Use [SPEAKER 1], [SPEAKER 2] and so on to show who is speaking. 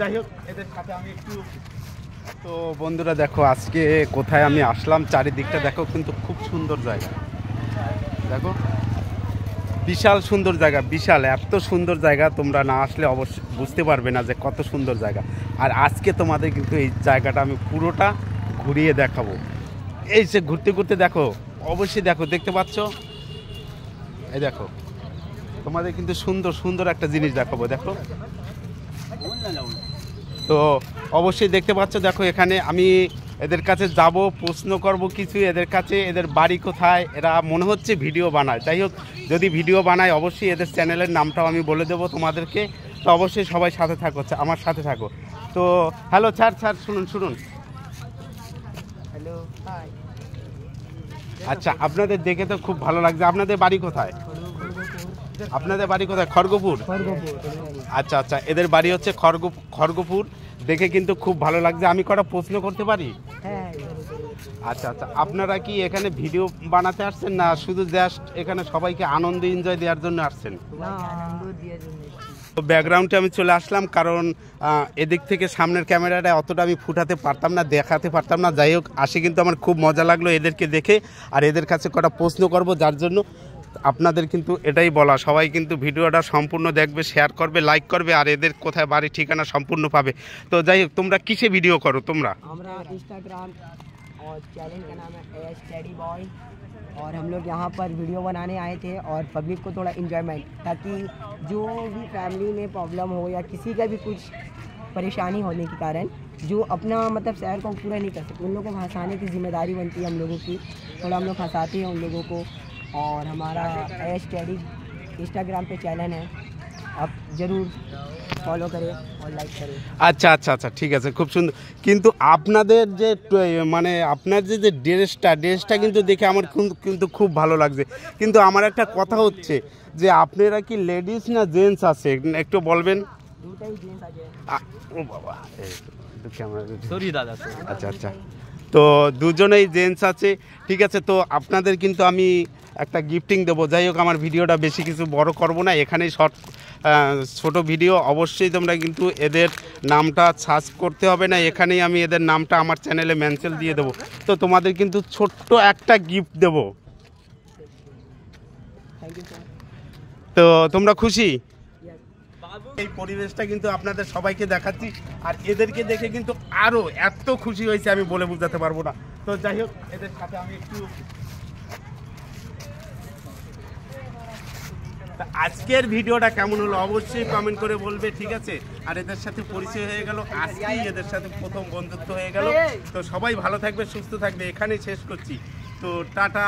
[SPEAKER 1] যাই হোক এদের সাথে আমি একটু, তো বন্ধুরা দেখো আজকে কোথায় আমি আসলাম, চারিদিকটা দেখো কিন্তু খুব সুন্দর জায়গা। দেখো বিশাল সুন্দর জায়গা, বিশাল, এত সুন্দর জায়গা, তোমরা না আসলে অবশ্যই বুঝতে পারবে না যে কত সুন্দর জায়গা। আর আজকে তোমাদের কিন্তু এই জায়গাটা আমি পুরোটা ঘুরিয়ে দেখাবো। এই যে ঘুরতে ঘুরতে দেখো, অবশ্যই দেখো, দেখতে পাচ্ছ, এই দেখো তোমাদের কিন্তু সুন্দর সুন্দর একটা জিনিস দেখাবো। দেখো তো অবশ্যই দেখতে পাচ্ছ, দেখো এখানে আমি এদের কাছে যাব, প্রশ্ন করব কিছু এদের কাছে, এদের বাড়ি কোথায়, এরা মনে হচ্ছে ভিডিও বানায়। যাই হোক, যদি ভিডিও বানায় অবশ্যই এদের চ্যানেলের নামটাও আমি বলে দেবো তোমাদেরকে। তো অবশ্যই সবাই সাথে থাকো, আমার সাথে থাকো। তো হ্যালো স্যার, শুনুন শুনুন।
[SPEAKER 2] Hello, hi.
[SPEAKER 1] আচ্ছা, আপনাদের দেখে তো খুব ভালো লাগছে। আপনাদের বাড়ি কোথায়? আপনাদের বাড়ি কোথায়? খড়গপুর। আচ্ছা আচ্ছা, এদের বাড়ি হচ্ছে খড়গপুর। দেখে কিন্তু খুব ভালো লাগছে। আমি কটা প্রশ্ন করতে পারি? আচ্ছা আচ্ছা, আপনারা কি এখানে ভিডিও বানাতে আসছেন না শুধু জাস্ট এখানে সবাইকে আনন্দ এনজয় দেওয়ার জন্য আসছেন? তো ব্যাকগ্রাউন্ডে আমি চলে আসলাম, কারণ এদিক থেকে সামনের ক্যামেরাটা অতটা আমি ফুটাতে পারতাম না, দেখাতে পারতাম না। যাই হোক, আসে কিন্তু আমার খুব মজা লাগলো এদেরকে দেখে, আর এদের কাছে কটা প্রশ্ন করব, যার জন্য আপনাদের কিন্তু এটাই বলা, সবাই কিন্তু ভিডিওটা সম্পূর্ণ দেখবে, শেয়ার করবে, লাইক করবে, আর এদের কোথায় বাড়ি ঠিকানা সম্পূর্ণ পাবে। তো যাই হোক, তোমরা কিসে ভিডিও করো? তোমরা
[SPEAKER 2] इंस्टाग्राम और चैनल का नाम है एस स्टडी बॉय, और हम लोग यहाँ पर वीडियो बनाने आए थे और पब्लिक को थोड़ा इन्जॉयमेंट, ताकि जो भी फैमिली में प्रॉब्लम हो या किसी का भी कुछ परेशानी होने के कारण जो अपना मतलब शहर को पूरा नहीं कर सकते, उन लोगों को हंसाने की जिम्मेदारी बनती है हम लोगों की। थोड़ा हम लोग हंसाते हैं उन लोगों को। और हमारा एस स्टडी इंस्टाग्राम पे चैनल है, आप ज़रूर ফলো করে আর লাইক করে।
[SPEAKER 1] আচ্ছা আচ্ছা আচ্ছা, ঠিক আছে, খুব সুন্দর। কিন্তু আপনাদের যে মানে আপনার যে ড্রেসটা কিন্তু দেখে আমার কিন্তু খুব ভালো লাগছে। কিন্তু আমার একটা কথা হচ্ছে যে আপনারা কি লেডিস না জেন্টস আছে, একটু বলবেন?
[SPEAKER 2] দুটাই জেন্টস আছে।
[SPEAKER 1] ও বাবা,
[SPEAKER 2] সরি দাদা।
[SPEAKER 1] আচ্ছা আচ্ছা, তো দুজনেই জেন্টস আছে, ঠিক আছে। তো আপনাদের কিন্তু আমি একটা গিফটিং দেবো। যাই হোক, আমার ভিডিওটা বেশি কিছু বড় করব না, এখানেই ছোট ভিডিও। অবশ্যই তোমরা কিন্তু এদের নামটা সার্চ করতে হবে না, এখানেই আমি এদের নামটা আমার চ্যানেলে মেনশন দিয়ে দেবো। তো তোমাদের কিন্তু ছোট্ট একটা গিফট দেবো। তো তোমরা খুশি? এই পরিবেশটা কিন্তু আপনাদের সবাইকে দেখাচ্ছি, আর এদেরকে দেখে কিন্তু আরো এত খুশি হয়েছে আমি বলে বোঝাতে পারবো না। তো যাই হোক, এদের সাথে আমি একটু, আজকের ভিডিওটা কেমন হলো অবশ্যই কমেন্ট করে বলবে, ঠিক আছে। আর এদের সাথে পরিচয় হয়ে গেল, আজকেই এদের সাথে প্রথম বন্ধুত্ব হয়ে গেল। তো সবাই ভালো থাকবে, সুস্থ থাকবে, এখানেই শেষ করছি। তো টাটা।